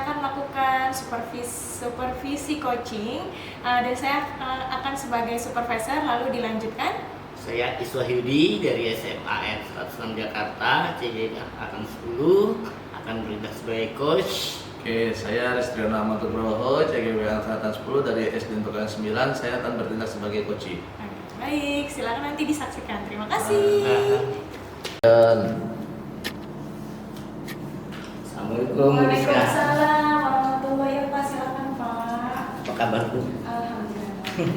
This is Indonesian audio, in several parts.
akan melakukan supervisi coaching, dan saya akan sebagai supervisor. Lalu dilanjutkan. Saya Iswahyudi dari SMA 106 Jakarta, CG akan 10, akan bertindak sebagai coach. Oke, saya Restriano Ahmad Nugroho, CGW Angkatan 10 dari SD Tokan 9. Saya akan bertindak sebagai coach. Baik, silakan nanti disaksikan. Terima kasih. Assalamualaikum. Waalaikumsalam warahmatullahi wabarakatuh. Silakan Pak. Apa kabar Bu? Alhamdulillah.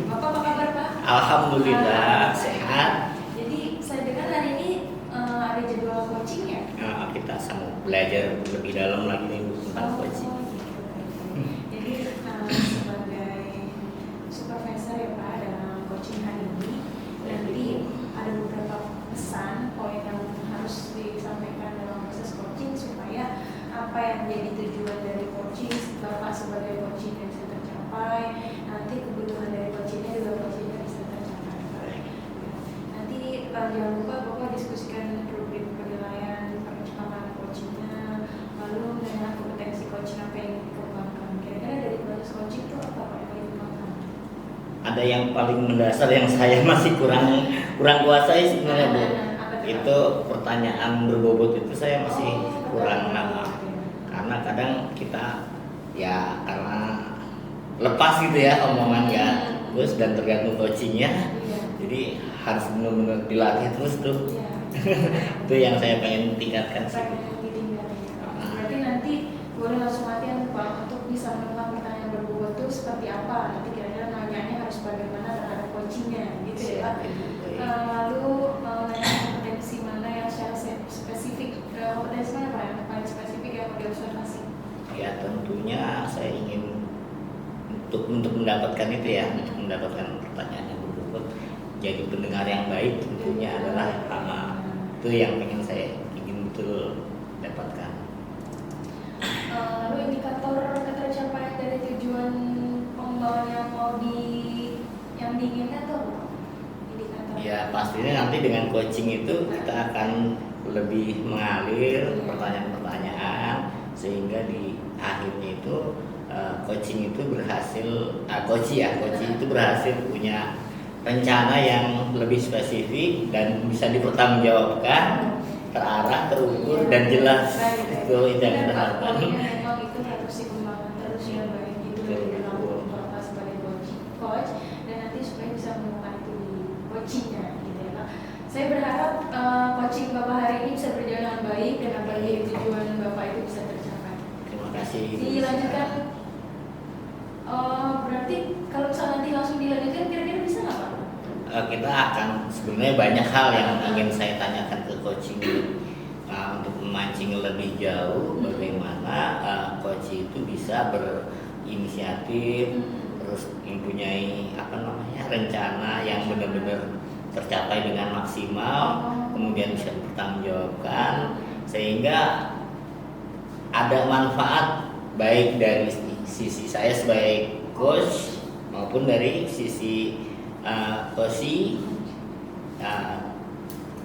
Bapak apa kabar Pak? Alhamdulillah sehat. Jadi saya dengar hari ini ada jadwal coaching ya? Kita sama belajar lebih dalam lagi nih Bu, tentang coaching. Jadi sebagai supervisor ya Pak dalam coaching hari ini, nanti ada beberapa pesan poin yang harus disampaikan dalam proses coaching supaya apa yang jadi tujuan dari coaching Bapak sebagai coaching bisa tercapai, nanti kebutuhan dari coachingnya juga coachingnya bisa tercapai. Nanti jangan lupa Bapak diskusikan rubrik penilaian percepatan coachingnya, lalu mengenai kompetensi coaching apa yang dikembangkan. Kira-kira dari proses coaching itu apa Pak yang dikembangkan? Ada yang paling mendasar yang saya masih kurang kuasai sebenarnya Bu. Itu pertanyaan berbobot itu saya masih kurang karena kadang kita ya karena lepas gitu ya omongan ya terus dan tergantung coachingnya, jadi harus benar-benar dilatih terus tuh. Itu yang saya pengen tingkatkan sih. Berarti nanti boleh langsung latihan Pak untuk bisa menemukan pertanyaan berbobot itu seperti apa, nanti kira-kira nanyanya harus bagaimana terhadap coachingnya gitu ya Pak. Lalu kompetensi mana yang secara spesifik, kompetensi mana Pak yang paling spesifik yang mau diobservasi? Ya tentunya saya ingin untuk mendapatkan itu ya, untuk mendapatkan pertanyaan yang berbobot, jadi pendengar yang baik tentunya adalah itu yang ingin saya betul dapatkan. Lalu indikator ketercapaian dari tujuan pengembangan yang mau yang diinginkan tuh indikator. Ya pastinya nanti dengan coaching itu kita akan lebih mengalir pertanyaan-pertanyaan sehingga di akhirnya itu coaching itu berhasil, coaching itu berhasil punya rencana yang lebih spesifik dan bisa dipertanggungjawabkan, terarah, terukur dan jelas. Itu yang kita harapkan. Memang itu harus dikembangkan terus ya baik itu dari dalam Bapak sebagai coach dan nanti supaya bisa menemukan itu di coachingnya gitu ya Pak. Saya berharap coaching Bapak hari ini bisa berjalan dengan baik dan apa yang tujuan Bapak itu bisa tercapai. Terima kasih. Dilanjutkan. Berarti kalau misalnya nanti langsung dilanjutkan kira-kira bisa nggak Pak? Kita akan sebenarnya banyak hal yang ingin saya tanyakan ke coaching untuk memancing lebih jauh bagaimana coaching itu bisa berinisiatif terus mempunyai rencana yang benar-benar tercapai dengan maksimal, kemudian bisa dipertanggungjawabkan sehingga ada manfaat baik dari sisi saya sebagai coach maupun dari sisi coach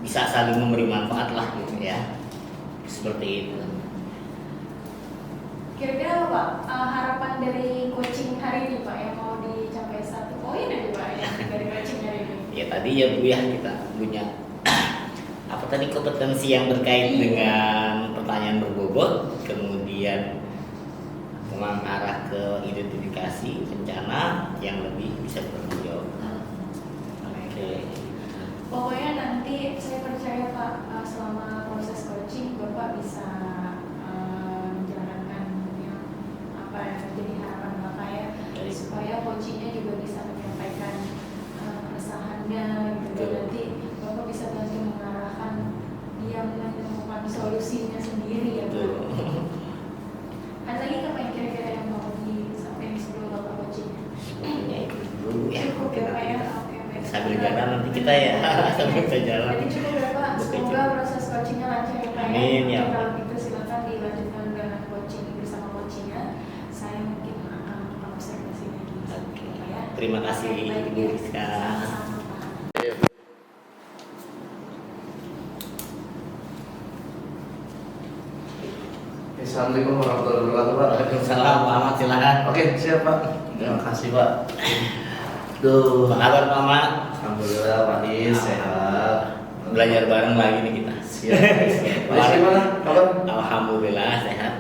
bisa saling memberi manfaat lah gitu ya, seperti itu. Kira-kira apa Pak harapan dari coaching hari ini Pak yang mau dicapai satu poin aja Pak yang dari coaching hari ini? Ya tadi ya Bu ya kita punya apa tadi kompetensi yang terkait dengan pertanyaan berbobot, kemudian mengarah ke identifikasi rencana yang lebih bisa bertanggungjawab. Oke. Pokoknya nanti saya percaya Pak selama proses coaching Bapak bisa menjalankan yang apa yang menjadi harapan Bapak ya, supaya coachingnya juga bisa menyampaikan keresahannya gitu dan nanti Bapak bisa bantu mengarahkan dia menemukan solusinya sendiri ya Pak. Ada lagi apa yang kira-kira yang mau disampaikan sebelum Bapak coaching? Sebenarnya itu dulu ya. Cukup ya Pak ya. Sambil jalan nanti kita ya sambil kita jalan. Jadi cukup ya Pak. Semoga proses coachingnya lancar ya Pak. Amin ya. Kalau gitu silakan dilanjutkan dengan coaching bersama coachingnya. Saya mungkin akan observasi lagi. Oke. Ya. Terima kasih Ibu Rizka. Sama-sama Pak. Assalamualaikum warahmatullahi wabarakatuh. Waalaikumsalam Pak Ahmad, silakan. Oke, siap Pak. Terima kasih Pak. Duh, Apa kabar Pak Ahmad? alhamdulillah Pak Is sehat. Belajar bareng lagi nih kita. Siap. Pak Is gimana? Kabar? Alhamdulillah sehat.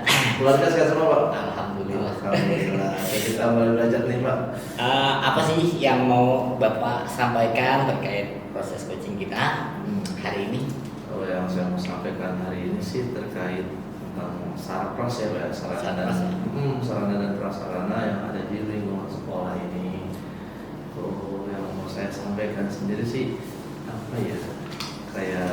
Keluarga sehat semua Pak? Alhamdulillah. Alhamdulillah. Oke, kita mulai belajar nih Pak. Apa sih yang mau Bapak sampaikan terkait proses coaching kita hari ini? Kalau yang saya mau sampaikan hari ini sih terkait tentang sarpras ya Pak, sarana Sarpras, ya. sarana dan prasarana yang ada di lingkungan sekolah ini. Tuh yang mau saya sampaikan sendiri sih apa ya, kayak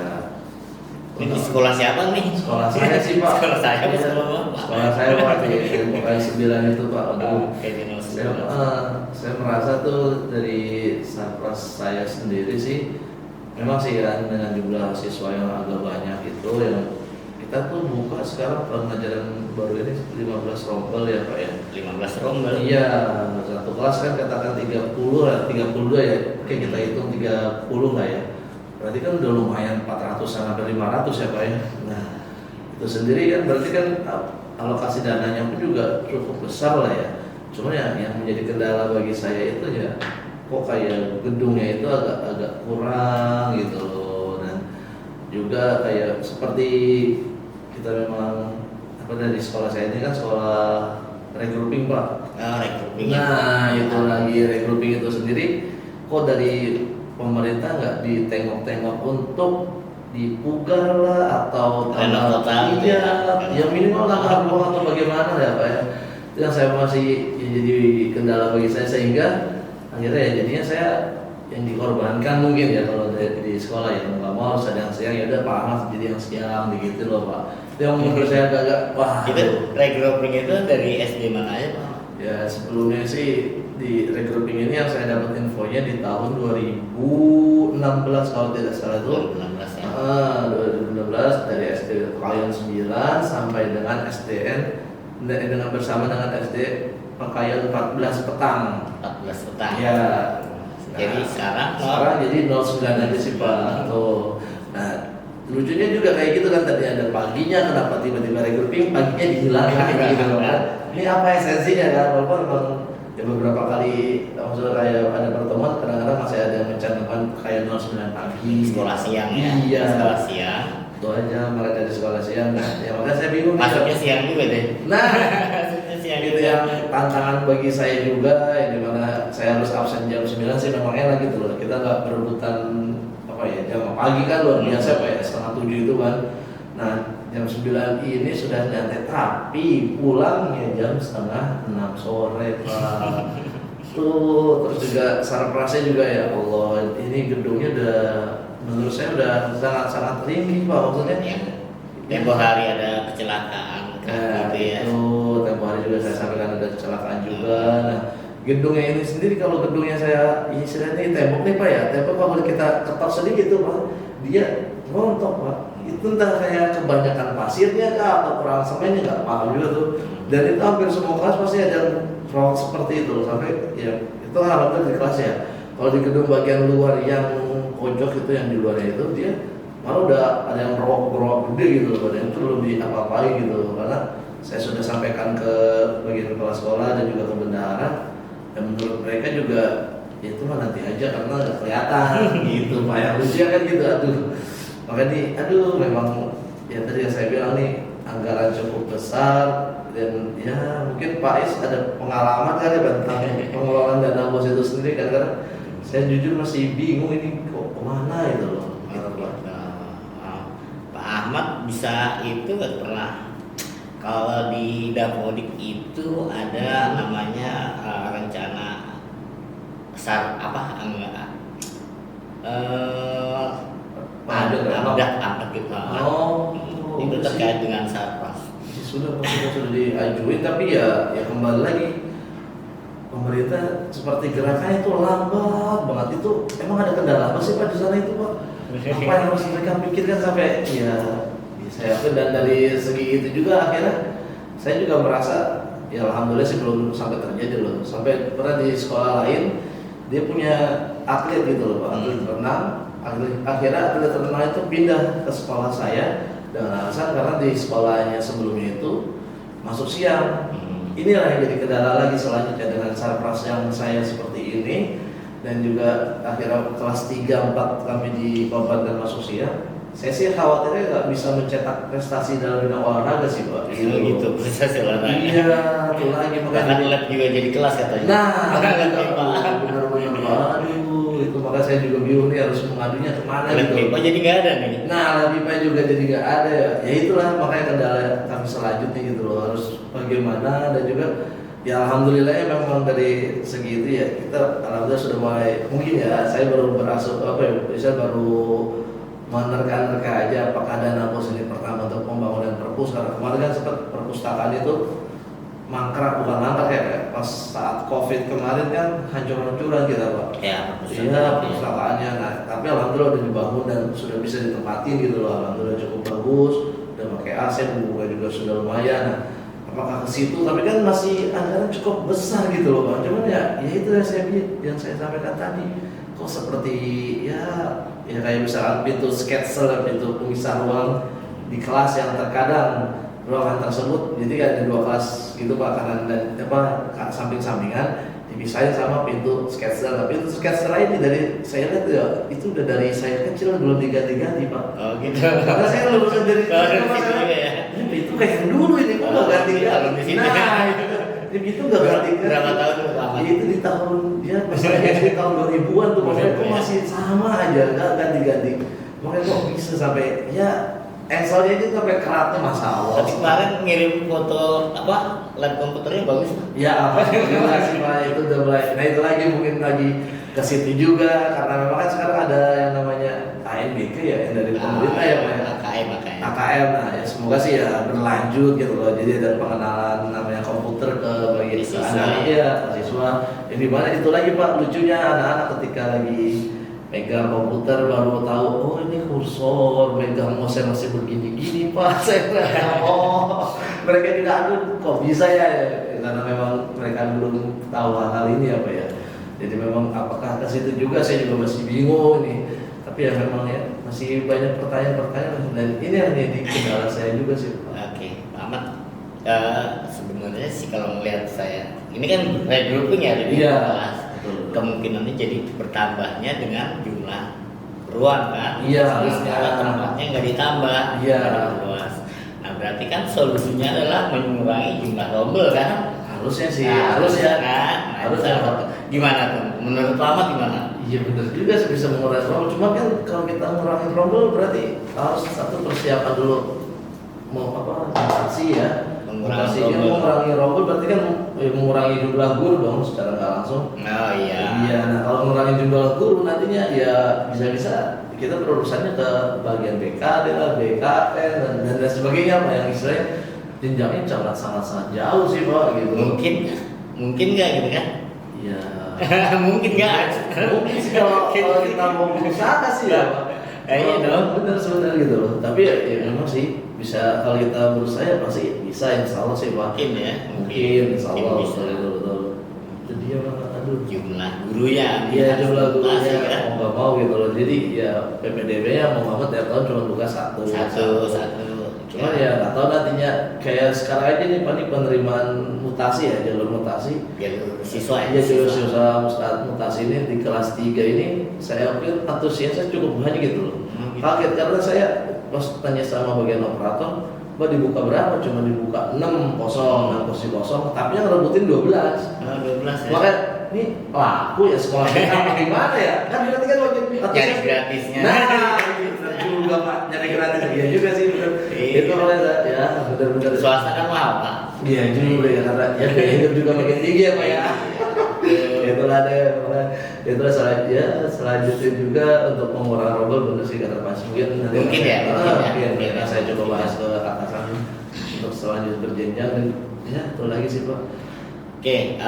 Ini di sekolah siapa nih? sekolah saya sih Pak. Sekolah saya apa Iya, sekolah Bapak? sekolah saya Pak di UKM 9 itu Pak. Aduh, Oke, di nomor saya, 11. saya merasa tuh dari sarpras saya sendiri sih memang sih kan dengan jumlah siswa yang agak banyak itu yang kita tuh buka sekarang pelajaran baru ini 15 rombel ya Pak ya. 15 rombel. Iya, satu kelas kan katakan 30 lah, 32 ya. Oke, kita hitung 30 lah ya. Berarti kan udah lumayan 400 sampai 500 ya Pak ya. Nah, itu sendiri kan berarti kan alokasi dananya pun juga cukup besar lah ya. Cuma ya yang menjadi kendala bagi saya itu ya kok kayak gedungnya itu agak kurang gitu loh. Dan juga kayak seperti kita memang apa dari sekolah saya ini kan sekolah regrouping Pak. Regrouping. Nah itu lagi regrouping itu sendiri kok dari pemerintah nggak ditengok-tengok untuk dipugar lah atau Renov total. ya minimal tambah ruang atau bagaimana ya Pak ya. Itu yang saya masih jadi kendala bagi saya sehingga akhirnya ya jadinya saya yang dikorbankan mungkin ya kalau di sekolah ya nggak mau harus ada yang siang ya udah Pak Ahmad jadi yang siang begitu loh Pak. Itu yang menurut saya agak wah Itu regrouping itu dari SD mana aja Pak? ya sebelumnya sih di regrouping ini yang saya dapat infonya di tahun 2016 kalau tidak salah itu 2016 ya. 2016 dari SD Pekayon 9 sampai dengan SDN dengan bersama dengan SD Pekayon 14 petang 14 petang. ya. Jadi sekarang jadi 09 aja sih Pak tuh. Nah lucunya juga kayak gitu kan tadi ada paginya kenapa tiba-tiba regrouping paginya dihilangkan gitu kan. Ini apa esensinya kan walaupun memang ya beberapa kali maksudnya kayak ada pertemuan kadang-kadang masih ada yang mencantumkan kayak 09 pagi sekolah siang ya. Iya. Sekolah siang. itu aja mereka di sekolah siang. Nah ya makanya saya bingung Masuknya siang juga deh. nah Masuknya siang itu juga. yang tantangan bagi saya juga yang dimana saya harus absen jam 9 sih memang enak gitu loh kita nggak berebutan apa ya jam pagi kan luar biasa Pak ya setengah 7 itu kan. Nah jam 9 ini sudah nyantai tapi pulangnya jam setengah 6 sore Pak. Tuh terus juga sarprasnya juga ya Allah ini gedungnya udah menurut saya udah sangat-sangat tinggi Pak maksudnya. Tempo hari ada kecelakaan kan gitu ya. Itu tempo hari juga saya sampaikan ada kecelakaan juga. Nah gedungnya ini sendiri kalau gedungnya saya istilahnya tembok nih Pak ya tembok kalau kita ketok sedikit tuh Pak dia rontok Pak. Itu entah kayak kebanyakan pasirnya kah atau kurang semennya nggak paham juga tuh. Dan itu hampir semua kelas pasti ada ruang seperti itu sampai ya itu alhamdulillah di kelas ya. Kalau di gedung bagian luar yang pojok itu yang di luarnya itu dia malah udah ada yang berok gede gitu loh, dan itu belum diapa-apain gitu loh. Karena saya sudah sampaikan ke bagian kepala sekolah dan juga ke bendahara dan menurut mereka juga ya itu mah nanti aja karena nggak kelihatan gitu Pak ya lucu kan gitu aduh. Makanya aduh memang ya tadi yang saya bilang nih anggaran cukup besar dan ya mungkin Pak Is ada pengalaman kali tentang pengelolaan dana bos itu sendiri karena saya jujur masih bingung ini kok kemana itu loh. Pak Ahmad bisa itu nggak pernah kalau di Dapodik itu ada namanya rencana amdak gitu. Itu terkait dengan sarpras. Sudah diajuin tapi ya kembali lagi pemerintah seperti gerakannya itu lambat banget. Itu emang ada kendala apa sih Pak di sana itu Pak? Apa yang harus mereka pikirkan sampai ya saya pun dan dari segi itu juga akhirnya saya juga merasa ya alhamdulillah sih belum sampai terjadi loh. Sampai pernah di sekolah lain dia punya atlet gitu loh Pak, atlet renang. Akhirnya atlet renang itu pindah ke sekolah saya dengan alasan karena di sekolahnya sebelumnya itu masuk siang. inilah yang jadi kendala lagi selanjutnya dengan sarpras yang saya seperti ini, dan juga akhirnya kelas 3, 4 kami di Kabupaten Masusia. Saya sih khawatirnya nggak bisa mencetak prestasi dalam bidang olahraga sih Pak. Gitu, prestasi olahraga. Iya, itu lagi Bahkan makanya. lab juga jadi kelas katanya. Nah, Lab benar-benar aduh, itu makanya saya juga bingung nih harus mengadunya kemana Lab gitu. IPA jadi nggak ada nih. Nah, lebih baik juga jadi nggak ada ya. Ya itulah makanya kendala kami selanjutnya gitu loh, harus bagaimana. Dan juga ya alhamdulillah ya memang dari segi itu ya kita alhamdulillah sudah mulai, mungkin ya saya baru berasal apa ya, saya baru menerka-nerka aja apakah dana pos ini pertama untuk pembangunan perpus, karena kemarin kan sempat perpustakaan itu mangkrak, bukan mangkrak ya, pas saat covid kemarin kan hancur-hancuran kita Pak. Ya, Iya, perpustakaannya. Nah, tapi alhamdulillah udah dibangun dan sudah bisa ditempatin gitu loh. Alhamdulillah cukup bagus. Udah pakai AC, buku juga sudah lumayan. Nah, apakah ke situ? Tapi kan masih anggaran cukup besar gitu loh, Bang. Cuman ya itu yang saya sampaikan tadi. Kok seperti ya kayak misalkan pintu sketsel, pintu pemisah ruang di kelas yang terkadang ruangan tersebut jadi kayak ada 2 kelas gitu Pak, kanan dan samping-sampingan dipisahin sama pintu sketsel. Tapi pintu sketsel ini dari saya lihat ya itu udah dari saya kecil belum diganti-ganti Pak. Oh gitu. Karena saya lulusan dari ya. itu kayak yang dulu ini kok nggak ganti-ganti. Nah itu nggak ganti-ganti. Berapa tahun itu lama? Itu di tahun ya misalnya di tahun 2000-an tuh makanya kok masih sama aja nggak ganti-ganti. Makanya kok bisa sampai ya Excelnya itu sampai keratnya Masya Allah. Tapi kemarin ngirim foto apa lab komputernya bagus. Ya apa terima kasih Pak, itu udah mulai. Nah itu lagi mungkin lagi ke situ juga karena memang kan sekarang ada yang namanya ANBK ya yang dari pemerintah ya Pak ya. AKM. Nah ya semoga sih ya berlanjut gitu loh. Jadi ada pengenalan namanya komputer ke bagian anak ya siswa. Yang dimana itu lagi Pak lucunya anak-anak ketika lagi pegang komputer baru tahu oh ini kursor, megang mouse masih begini-gini Pak. Saya bilang oh mereka juga aduh kok bisa ya karena memang mereka belum tahu hal ini apa ya. Jadi memang apakah ke situ juga saya juga masih bingung nih. Tapi ya memang ya masih banyak pertanyaan-pertanyaan dan ini yang jadi kendala saya juga sih Pak. Oke, Pak Ahmad. Sebenarnya sih kalau melihat saya ini kan regrouping ya di kelas. Kemungkinannya jadi bertambahnya dengan jumlah ruang kan. Iya, harusnya tempatnya nggak ditambah. Iya. Luas. Nah berarti kan solusinya adalah mengurangi jumlah rombel kan. Harusnya sih, harusnya kan. Harusnya. Gimana tuh? Menurut Pak Ahmad gimana? Iya benar juga sih bisa mengurangi rombel. Cuma kan kalau kita mengurangi rombel berarti harus satu persiapan dulu mau apa mutasi ya. Mengurangi rombel berarti kan mengurangi jumlah guru dong secara nggak langsung. Oh iya. Iya, nah kalau mengurangi jumlah guru nantinya ya bisa-bisa kita berurusannya ke bagian BKD lah, BKN dan lain sebagainya Pak yang istilahnya jenjangnya sangat jauh sih Pak gitu. Mungkin nggak gitu kan? Iya. Mungkin nggak? Mungkin sih kalau kita mau berusaha sih ya Pak. Iya dong. Bener sebenarnya gitu loh. Tapi ya memang sih bisa kalau kita berusaha ya pasti bisa insya Allah sih Pak. Mungkin insya Allah bisa. Betul. Jadi ya aduh jumlah gurunya. Iya jumlah gurunya kan? mau nggak mau gitu loh. Jadi ya PPDB ya mau nggak mau tiap tahun cuma buka satu. Cuma ya nggak tahu nantinya kayak sekarang aja nih Pak nih penerimaan mutasi ya jalur mutasi. Jalur siswa ya. Iya jalur siswa mutasi ini di kelas 3 ini saya pikir antusiasnya cukup banyak gitu loh. Kaget karena saya pas tanya sama bagian operator, Mbak dibuka berapa? Cuma dibuka 6 kursi kosong, tapi yang rebutin 12. 12 ya. Makanya ini laku ya sekolah kita gimana ya? Kan berarti kan nyari gratisnya. Nah, bener juga Pak, nyari gratis. Iya juga sih bener. Itu oleh ya benar-benar. Swasta kan mahal Pak. Iya juga ya karena ya biaya hidup juga makin tinggi ya Pak ya. Itulah deh, itulah selanjutnya juga untuk mengurangi rombel bener sih kata Mas mungkin ya, saya coba bahas ke atasan untuk selanjutnya berjenjang dan ya itu lagi sih Pak. Oke,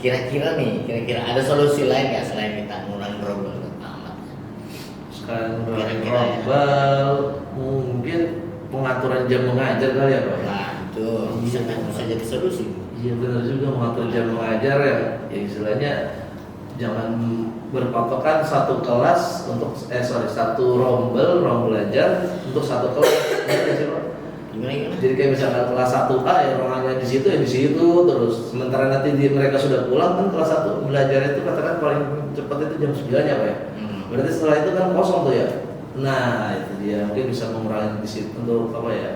kira-kira ada solusi lain nggak selain kita mengurangi rombel Pak Ahmad? Sekarang rombel mungkin pengaturan jam mengajar kali ya Pak. Nah itu bisa jadi solusi. Iya benar juga mengatur jam mengajar ya istilahnya jangan berpatokan satu kelas untuk satu rombel belajar untuk satu kelas ya sih Pak. Gimana? Jadi kayak misalkan kelas 1A ya ruangannya di situ ya di situ terus. Sementara nanti mereka sudah pulang kan kelas 1 belajar itu katakan paling cepat itu jam 9 ya Pak ya. Berarti setelah itu kan kosong tuh ya. Nah itu dia mungkin bisa mengurangi di situ untuk apa ya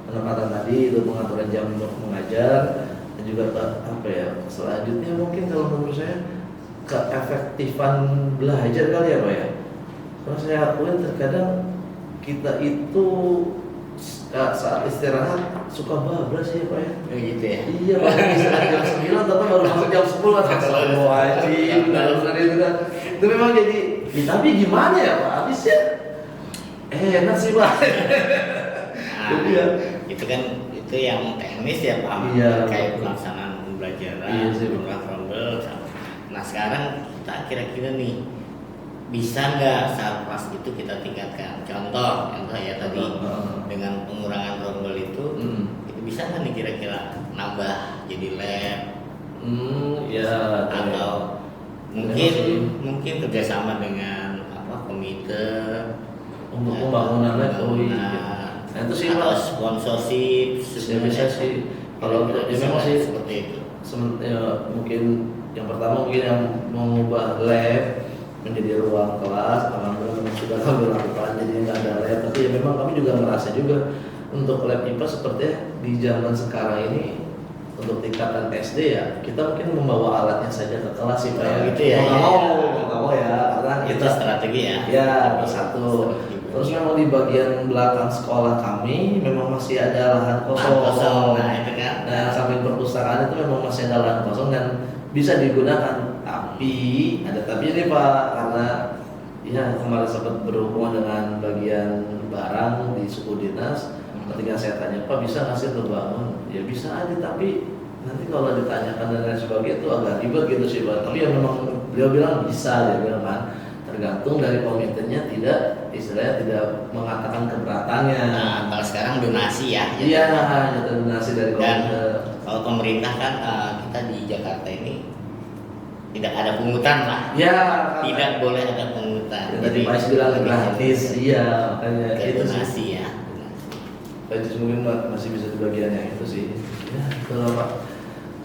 penempatan tadi itu pengaturan jam untuk mengajar dan juga apa ya selanjutnya mungkin kalau menurut saya keefektifan belajar kali ya Pak ya. Karena saya akuin terkadang kita itu saat istirahat suka bablas ya Pak ya. Gitu ya. Iya Pak, istirahat jam 9 tapi baru masuk jam 10 kan wajib benar itu kan. Itu memang jadi tapi gimana ya Pak? Habis ya enak sih Pak. Nah, Iya. itu kan itu yang teknis ya Pak. Iya. Kayak pelaksanaan pembelajaran, Iya sih. rombel. Nah sekarang kita kira-kira nih bisa nggak saat kelas itu kita tingkatkan? Contoh ya tadi dengan pengurangan rombel itu bisa nggak nih kira-kira nambah jadi lab Ya atau mungkin kerjasama dengan komite untuk pembangunan lab. Oh iya. Nah, itu sih atau Pak. sponsorship Ya, bisa sih. Kalau ya memang sih seperti itu. ya, mungkin yang pertama mungkin yang mengubah lab menjadi ruang kelas, alhamdulillah memang sudah kami lakukan jadi nggak ada lab. Tapi ya memang kami juga merasa juga untuk lab IPA sepertinya di zaman sekarang ini untuk tingkatan SD ya kita mungkin membawa alatnya saja ke kelas sih Pak ya. Gitu ya. Nggak mau ya karena Itu kita strategi ya. ya satu. Terus memang di bagian belakang sekolah kami memang masih ada lahan kosong. Nah itu kan. Nah, samping perpustakaan itu memang masih ada lahan kosong dan bisa digunakan. Tapi ada tapi ini Pak karena ya kemarin sempat berhubungan dengan bagian barang di suku dinas. Ketika saya tanya Pak bisa nggak sih terbangun? Ya bisa aja tapi nanti kalau ditanyakan dan lain sebagainya itu agak ribet gitu sih Pak. Tapi ya memang beliau bilang bisa dia bilang kan. Tergantung dari komitenya istilahnya tidak mengatakan keberatannya. Nah, kalau sekarang donasi ya. Iya, ada donasi dari Dan komite. kalau pemerintah kan kita di Jakarta ini tidak ada pungutan lah. Ya, Tidak boleh ada pungutan. ya, tadi Pak bilang gratis, iya makanya Kayak itu donasi sih. ya. Pak Jus mungkin masih bisa di bagian yang itu sih. Ya, betul Pak.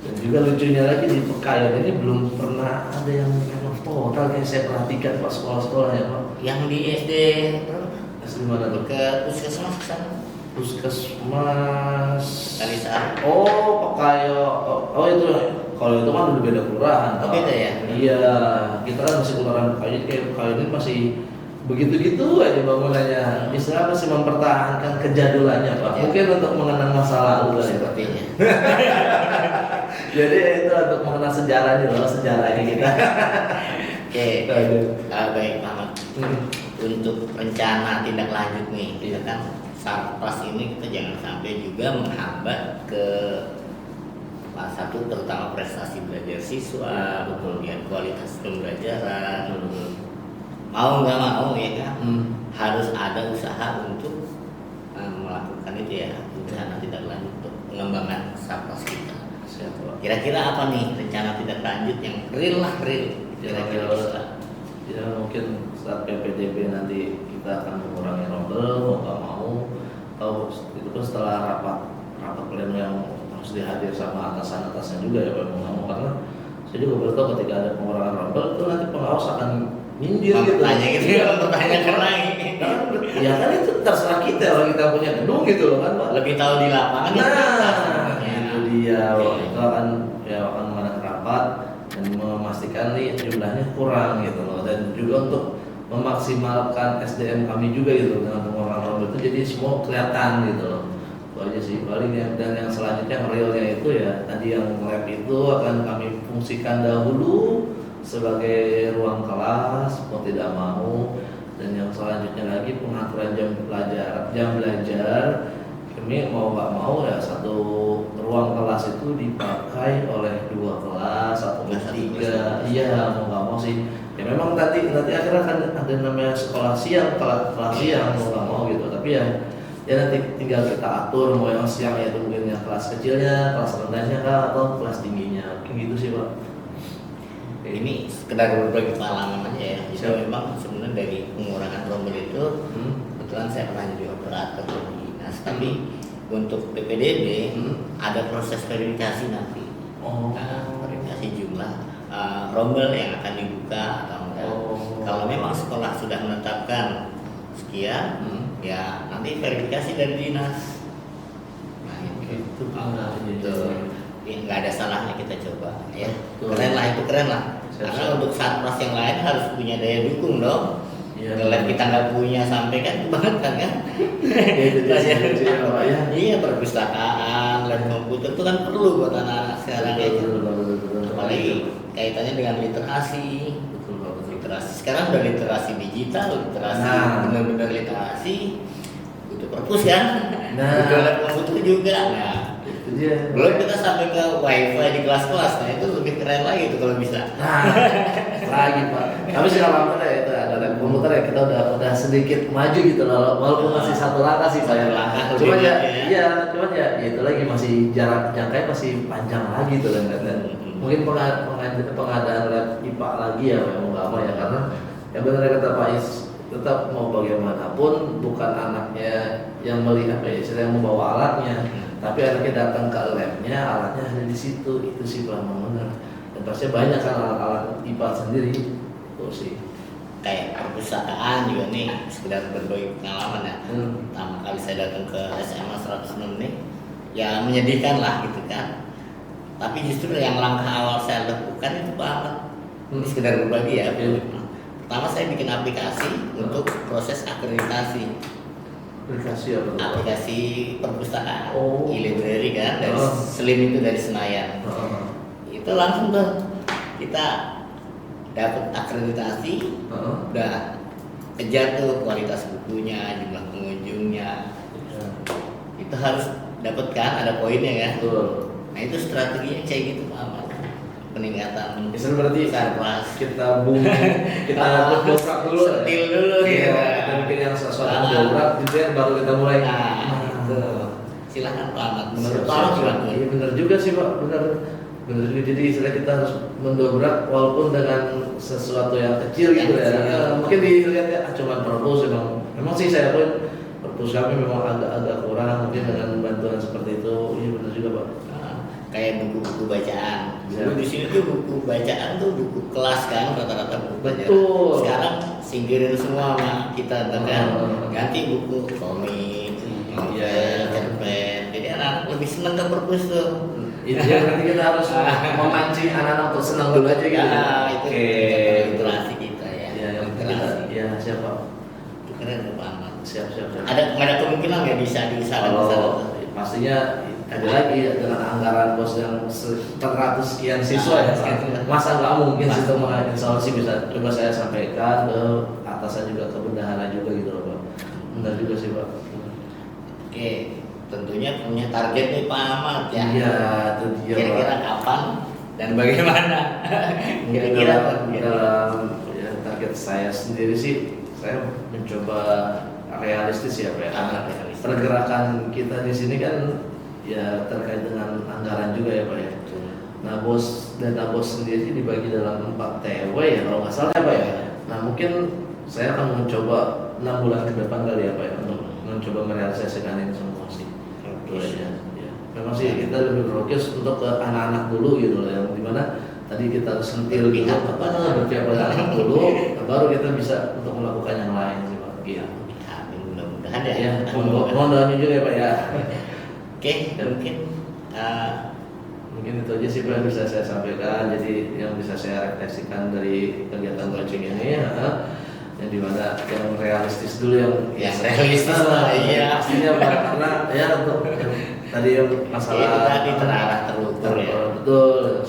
Dan juga lucunya lagi di Pekayon ini belum pernah ada yang renov total yang saya perhatikan Pak sekolah-sekolah ya Pak. Yang di SD SD mana tuh? ke puskesmas ke sana. Puskesmas. Kalisari. Oh, Pekayon. Oh itu. Kalau itu kan udah beda kelurahan. Oh, beda ya? Iya, kita kan masih kelurahan Pekayon. Kayak Pekayon ini masih begitu-gitu aja bangunannya. Istilah masih mempertahankan kejadulannya Pak. Ya. Mungkin untuk mengenang masa lalu kali ya, Pak. Sepertinya. Jadi itu untuk mengenang sejarahnya loh, sejarahnya kita. Oke. Baik Pak Ahmad. Untuk rencana tindak lanjut nih, kita kan saat kelas ini kita jangan sampai juga menghambat ke satu terutama prestasi belajar siswa, kemudian kualitas pembelajaran. Mau nggak mau ya kan, harus ada usaha untuk melakukan itu ya, rencana tindak lanjut untuk pengembangan Sapras kita. Kira-kira apa nih rencana tindak lanjut yang real lah kira-kira bisa. Ya mungkin saat PPDB nanti kita akan mengurangi rombel mau nggak mau atau itu kan setelah rapat pleno yang harus dihadir sama atasan-atasan juga ya Pak mau nggak mau karena saya juga baru tahu ketika ada pengurangan rombel itu nanti pengawas akan nyindir gitu. Tanya gitu ya, mempertanyakan lagi. Ya kan itu terserah kita kalau kita punya gedung gitu loh kan Pak. Lebih tahu di lapangan. Nah, itu dia. Itu akan mengadakan rapat dan memastikan nih jumlahnya kurang gitu loh dan juga untuk memaksimalkan SDM kami juga gitu dengan pengurangan rombel itu jadi semua kelihatan gitu loh. Itu aja sih paling dan yang selanjutnya yang realnya itu ya tadi yang lab itu akan kami fungsikan dahulu sebagai ruang kelas mau tidak mau dan yang selanjutnya lagi pengaturan jam belajar kami mau nggak mau ya satu ruang kelas itu dipakai oleh 2 kelas atau 3 iya mau nggak mau sih ya memang nanti akhirnya kan ada namanya sekolah siang kelas siang mau nggak mau gitu tapi ya nanti tinggal kita atur mau yang siang ya mungkin yang kelas kecilnya kelas rendahnya kah atau kelas tingginya mungkin gitu sih Pak. Ini sekedar berbagi pengalaman aja ya. Jadi memang sebenarnya dari pengurangan rombel itu kebetulan saya pernah jadi operator di dinas, tapi untuk PPDB ada proses verifikasi nanti. Oh. Nah, verifikasi jumlah rombel yang akan dibuka atau enggak. Kalau memang sekolah sudah menetapkan sekian, ya nanti verifikasi dari dinas. Nah, itu ya, nggak ada salahnya kita coba. Ya, keren lah, itu keren lah. Karena untuk satpras yang lain harus punya daya dukung dong. Kalau kita nggak punya sampai kan kebangetan kan? Iya, perpustakaan, lab komputer itu kan perlu buat anak-anak sekarang ya. Apalagi kaitannya dengan literasi. Literasi sekarang udah literasi digital, literasi benar-benar literasi. Butuh perpus kan? Butuh lab komputer juga. Nah, belum kita sampai ke wifi di kelas-kelas, nah itu lebih keren lagi itu kalau bisa. Nah, lagi Pak. Tapi sih kalau ya itu ada lab komputer ya kita udah sedikit maju gitu loh, walaupun masih satu langkah sih Pak. Cuman ya, cuman ya itu lagi masih jarak jangkanya masih panjang lagi tuh kan. Mungkin pengadaan lab IPA lagi ya mau nggak mau ya, karena yang benar kata Pak Is, tetap mau bagaimanapun bukan anaknya yang melihat ya, yang membawa alatnya, tapi anaknya datang ke labnya, alatnya ada di situ. Itu sih benar. Dan pasti banyak kan alat-alat IPA sendiri tuh sih. Kayak perpustakaan juga nih, sekedar berbagi pengalaman ya. Pertama kali saya datang ke SMA 106 nih, ya menyedihkan lah gitu kan. Tapi justru yang langkah awal saya lakukan itu banget. Ini sekedar berbagi ya. Pertama saya bikin aplikasi untuk proses akreditasi. Aplikasi apa? Aplikasi perpustakaan, e-library kan, dari Slim itu dari Senayan. Itu langsung tuh kita dapat akreditasi, udah kejar tuh kualitas bukunya, jumlah pengunjungnya. Itu harus dapat kan, ada poinnya kan. Nah itu strateginya kayak gitu Pak Ahmad. Peningkatan. Itu berarti sarpras. Kita kita dobrak dulu. Setil dulu ya. Kita bikin yang sesuatu dobrak gitu ya, baru kita mulai. Itu. Silakan Pak Ahmad. Menurut Pak Ahmad gimana? Iya benar juga sih Pak, benar juga. Jadi istilah kita harus mendobrak walaupun dengan sesuatu yang kecil gitu ya. Mungkin dilihat ya cuma perpus memang sih saya pun perpus kami memang agak kurang, mungkin dengan bantuan seperti itu. Iya benar juga Pak. Kayak buku-buku bacaan. Dulu di sini tuh buku bacaan tuh buku kelas kan, rata-rata buku bacaan. Sekarang singkirin semua sama kita kan. Ganti buku komik, cerpen. Jadi anak lebih seneng ke perpus tuh. Itu berarti kita harus memancing anak-anak untuk senang dulu aja gitu. Itu literasi kita ya. Iya, siapa? Itu keren Pak Ahmad. Siap. Ada kemungkinan nggak bisa diusahakan di sana? Pastinya ada lagi dengan anggaran bos yang 100 sekian siswa ya, masa nggak mungkin situ menginsolasi. Bisa coba saya sampaikan ke atasan juga, ke bendahara juga gitu loh Pak. Benar juga sih Pak. Oke, tentunya punya target nih Pak Ahmad ya. Iya, itu dia. Kira-kira kapan dan bagaimana? Kira-kira dalam ya, target saya sendiri sih, saya mencoba realistis ya Pak ya. Pergerakan kita di sini kan ya terkait dengan anggaran juga ya Pak ya. Nah dana bos sendiri dibagi dalam 4 TW ya kalau nggak salah ya Pak ya. Nah mungkin saya akan mencoba 6 bulan ke depan kali ya Pak ya, untuk mencoba merealisasikan ini semua sih. Ya. Memang sih kita lebih berfokus untuk ke anak-anak dulu gitu loh, yang dimana tadi kita harus sentil gitu, berpihak pada anak dulu, baru kita bisa untuk melakukan yang lain sih Pak. Gitu. Mudah-mudahan ya. Mohon doanya juga ya Pak ya. Oke, mungkin itu aja sih Pak yang bisa saya sampaikan. Jadi yang bisa saya refleksikan dari kegiatan coaching ini yang dimana yang realistis dulu, yang realistis lah ya. Pastinya Pak, karena ya untuk tadi yang masalah itu tadi terarah terukur ya. Betul.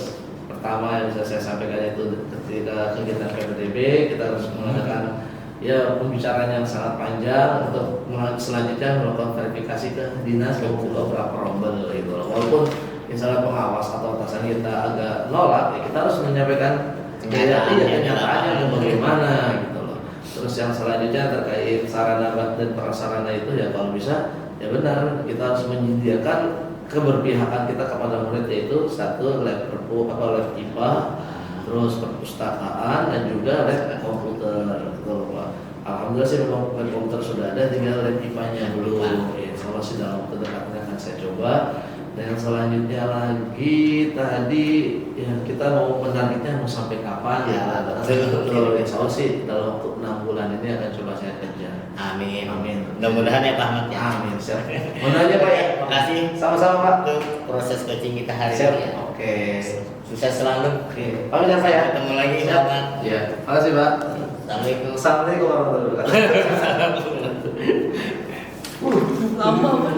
Pertama yang bisa saya sampaikan itu ketika kegiatan PPDB kita harus mengadakan ya pembicaraan yang sangat panjang untuk selanjutnya melakukan verifikasi ke dinas membuka berapa rombel gitu loh. Walaupun misalnya pengawas atau atasan kita agak nolak, ya kita harus menyampaikan kenyataannya bagaimana gitu loh. Terus yang selanjutnya terkait sarana dan prasarana itu ya kalau bisa ya benar kita harus menyediakan keberpihakan kita kepada murid, yaitu satu lab lab IPA, terus perpustakaan dan juga lab komputer gitu loh Pak. Alhamdulillah sih memang lab komputer sudah ada, tinggal lab IPA-nya dulu. insya Allah sih dalam waktu dekat ini akan saya coba. Dan yang selanjutnya lagi tadi ya kita mau menargetnya mau sampai kapan ya? Betul. Insya Allah sih dalam waktu 6 bulan ini akan coba saya kerja. Amin. Amin. Mudah-mudahan ya Pak Ahmad ya. Amin. Siap. Mau nanya Pak ya? Makasih Sama-sama Pak. untuk proses coaching kita hari Siap. ini ya. Oke. Sukses selalu. Oke. Pamit ya Pak ya. Ketemu lagi Pak Siap. Ahmad. Iya. Makasih Pak. Assalamualaikum. Assalamualaikum warahmatullahi wabarakatuh. Lama banget.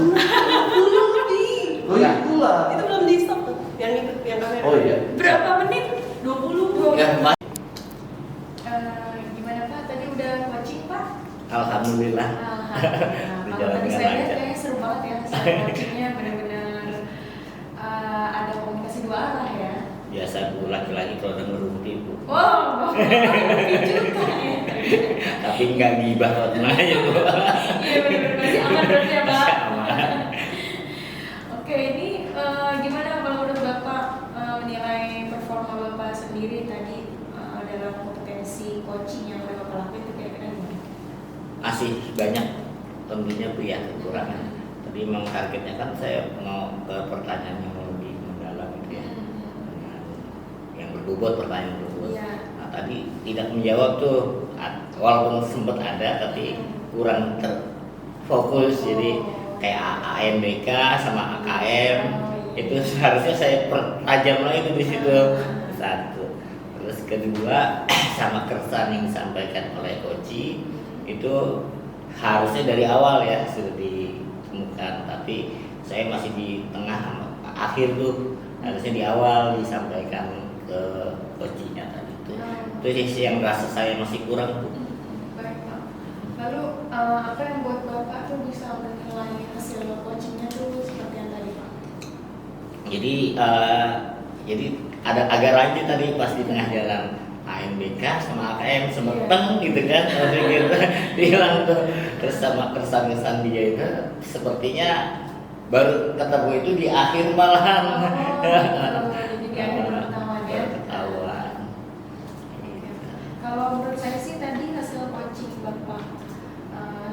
Oh iya, itulah. Itu belum di stop tuh. Yang kamera. Oh iya. Berapa menit? 20. Ya, Pak. Gimana Pak? Tadi udah coaching Pak? Alhamdulillah. Alhamdulillah. Kalau Berjalan tadi dengan saya lihat lancar. kayaknya seru banget ya. Hasil coachingnya benar-benar ada komunikasi dua arah ya. Biasa Bu laki-laki kalau udah ngerumpi Bu. Wow, juga ya. Tapi nggak gibah kalau tenang aja Bu. Iya benar-benar masih aman berarti ya Pak. Aman. Oke, ini gimana kalau menurut Bapak menilai performa Bapak sendiri tadi dalam kompetensi coaching yang udah Bapak lakuin itu kira-kira gimana? Masih banyak tentunya Bu ya kekurangan. Tadi memang targetnya kan saya mau ke pertanyaan yang lebih mendalam gitu ya. Dengan yang berbobot pertanyaan berbobot. Iya. Nah, tadi tidak menjawab tuh walaupun sempat ada tapi kurang terfokus jadi kayak AMBK sama AKM itu seharusnya saya pertajam lagi itu di situ satu. Terus kedua sama keresahan yang disampaikan oleh Koci itu harusnya dari awal ya sudah ditemukan tapi saya masih di tengah akhir tuh harusnya di awal disampaikan ke Kocinya tadi itu sih yang rasa saya masih kurang tuh. Baik Pak. Lalu apa yang buat Bapak tuh bisa menilai hasil coachingnya tuh seperti yang tadi Pak? Jadi ada agak lanjut tadi pas di tengah jalan AMBK sama AKM semeteng gitu kan masih gitu hilang tuh terus sama kesan dia itu sepertinya baru ketemu itu di akhir malahan. Jadi di akhir pertemuan ya. Ketahuan. Kalau menurut saya sih tadi hasil coaching Bapak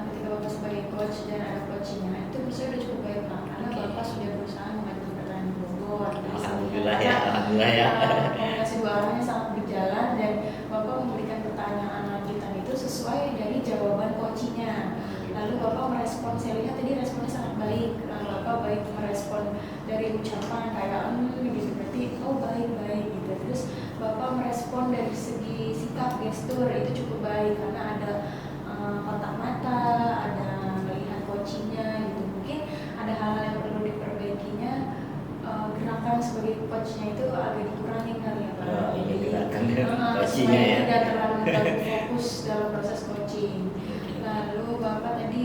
ketika Bapak sebagai coach dan ada coachingnya itu bisa udah cukup baik Pak karena Bapak sudah berusaha mengajukan pertanyaan bobot. Alhamdulillah ya, alhamdulillah ya. Komunikasi dua arahnya sangat berjalan dan Bapak memberikan pertanyaan lanjutan itu sesuai dari jawaban coachingnya. Lalu Bapak merespon, saya lihat tadi responnya sangat baik. Bapak baik merespon dari ucapan kayak gitu berarti oh baik gitu. Terus Bapak merespon dari segi sikap gestur itu cukup baik karena ada kontak mata, ada melihat coachingnya gitu. Mungkin ada hal-hal yang perlu diperbaikinya. Gerakan sebagai coachnya itu agak dikurangi kali ya Pak. Oh, ini gerakannya supaya coachingnya ya. tidak terlalu fokus dalam proses coaching. Lalu Bapak tadi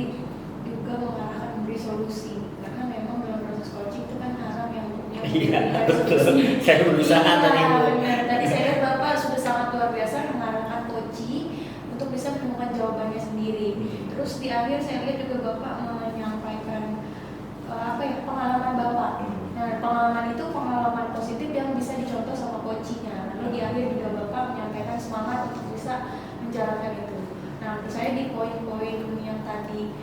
juga mengarahkan memberi solusi karena memang dalam proses coaching itu kan haram yang punya Iya betul. Saya berusaha tadi Bu. benar. Tadi saya lihat Bapak sudah sangat luar biasa mengarahkan coaching untuk bisa menemukan jawabannya sendiri. Terus di akhir saya lihat juga Bapak menyampaikan pengalaman Bapak. Nah, pengalaman itu pengalaman positif yang bisa dicontoh sama coachingnya. Lalu di akhir juga Bapak menyampaikan semangat untuk bisa menjalankan itu. Nah, menurut saya di poin-poin yang tadi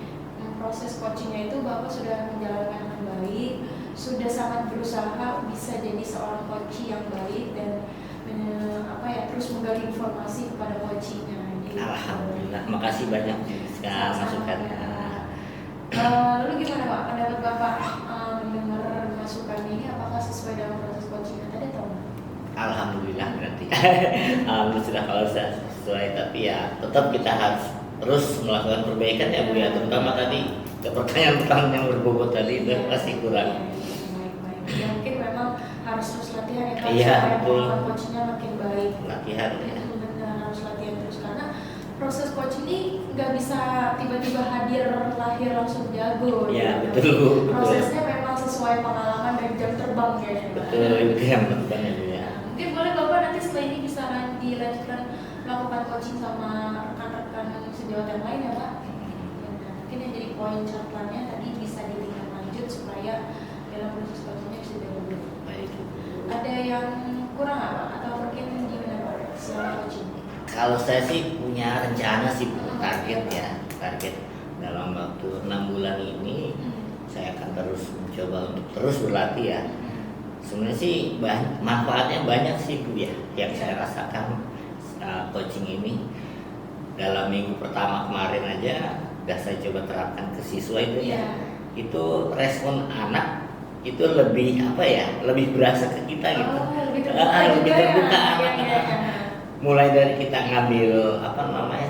proses coachingnya itu Bapak sudah menjalankan dengan baik, sudah sangat berusaha bisa jadi seorang coach yang baik dan terus menggali informasi kepada coachingnya. Alhamdulillah, makasih banyak sekali masukannya. Lalu gimana Pak pendapat Bapak mendengar masukan ini apakah sesuai dalam proses coachingnya tadi atau enggak? Alhamdulillah berarti. Alhamdulillah kalau sesuai tapi ya tetap kita harus terus melakukan perbaikan ya Bu ya terutama tadi ke pertanyaan yang berbobot tadi itu pasti kurang. Baik. Ya mungkin memang harus terus latihan ya Pak Iya, supaya betul. pengalaman coachingnya makin baik. Latihan ya. Benar harus latihan terus karena proses coach ini nggak bisa tiba-tiba hadir lahir langsung jago. Ya gitu. betul. Prosesnya memang sesuai pengalaman dan jam terbang kayaknya. Pak. Betul itu yang penting ya Bu ya. Mungkin boleh Bapak nanti setelah ini bisa dilanjutkan melakukan coaching sama rekan-rekan sejawat yang lain ya Pak. Nah, mungkin yang jadi poin catatannya tadi bisa ditindak lanjut supaya dalam proses coachingnya bisa jauh lebih. Baik. Ada yang kurang nggak Pak? Atau mungkin gimana Pak selama coaching? Kalau saya sih punya rencana sih Bu, target dalam waktu 6 bulan ini saya akan terus mencoba untuk terus berlatih ya. Sebenarnya sih manfaatnya banyak sih Bu ya yang saya rasakan coaching ini. Dalam minggu pertama kemarin aja udah saya coba terapkan ke siswa itu ya. Itu respon anak itu lebih apa ya, lebih berasa ke kita gitu. Lebih terbuka anak-anak. Mulai dari kita ngambil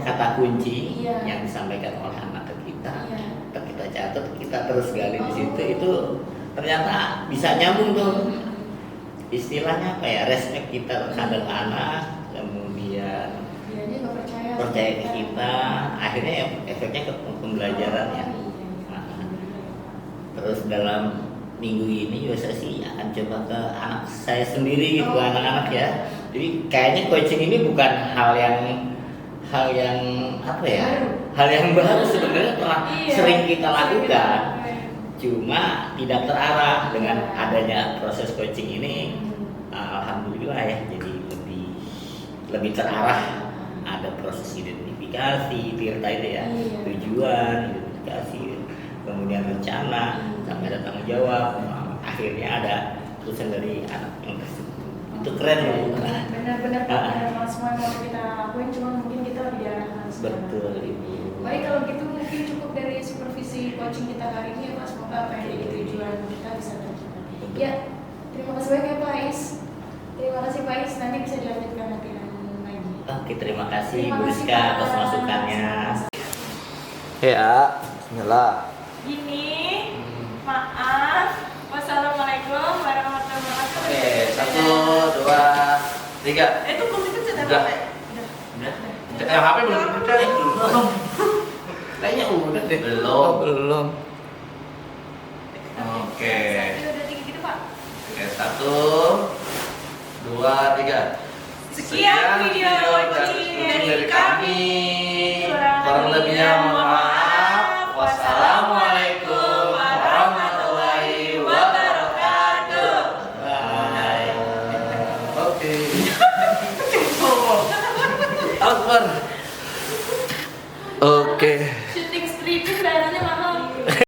kata kunci yang disampaikan oleh anak ke kita, kita catat, kita terus gali di situ, itu ternyata bisa nyambung tuh. Istilahnya apa ya, respect kita terhadap anak, kemudian percaya ke kita, akhirnya ya efeknya ke pembelajaran ya. Terus dalam minggu ini juga saya sih akan coba ke anak saya sendiri gitu, anak-anak ya. Jadi kayaknya coaching ini bukan hal yang apa ya, hal yang baru sebenarnya telah sering kita lakukan, cuma tidak terarah. Dengan adanya proses coaching ini, alhamdulillah ya, jadi lebih terarah. Ada proses identifikasi, Tirta itu ya, tujuan, identifikasi, kemudian rencana, sampai ada tanggung jawab, akhirnya ada tulisan dari anak yang tersebut. Itu keren ya. Benar-benar semua yang mau kita lakuin, cuma mungkin kita lebih diarahkan. Betul Ibu. Baik, kalau gitu mungkin cukup dari supervisi coaching kita hari ini ya Pak. Semoga apa yang jadi tujuan kita bisa tercapai. Ya, terima kasih banyak ya Pak Is. Terima kasih Pak Is, nanti bisa dilanjutkan latihan lagi. Oke, terima kasih Bu Rizka atas masukannya. Ya, bismillah. Gini, maaf. Wassalamualaikum warahmatullahi wabarakatuh. Oke, 1, 2, 3. Itu komputer sudah Udah. pakai? HP belum dipencet. Belum. Kayaknya udah deh. Belum. Oke. Satu, dua, tiga gitu Pak. Oke, 1, 2, 3. Sekian video coaching dari kami. Kurang lebihnya mohon maaf. Wassalamualaikum warahmatullahi wabarakatuh. Bye. Oke. Akbar. Oke. Shooting stripping bayarnya mahal.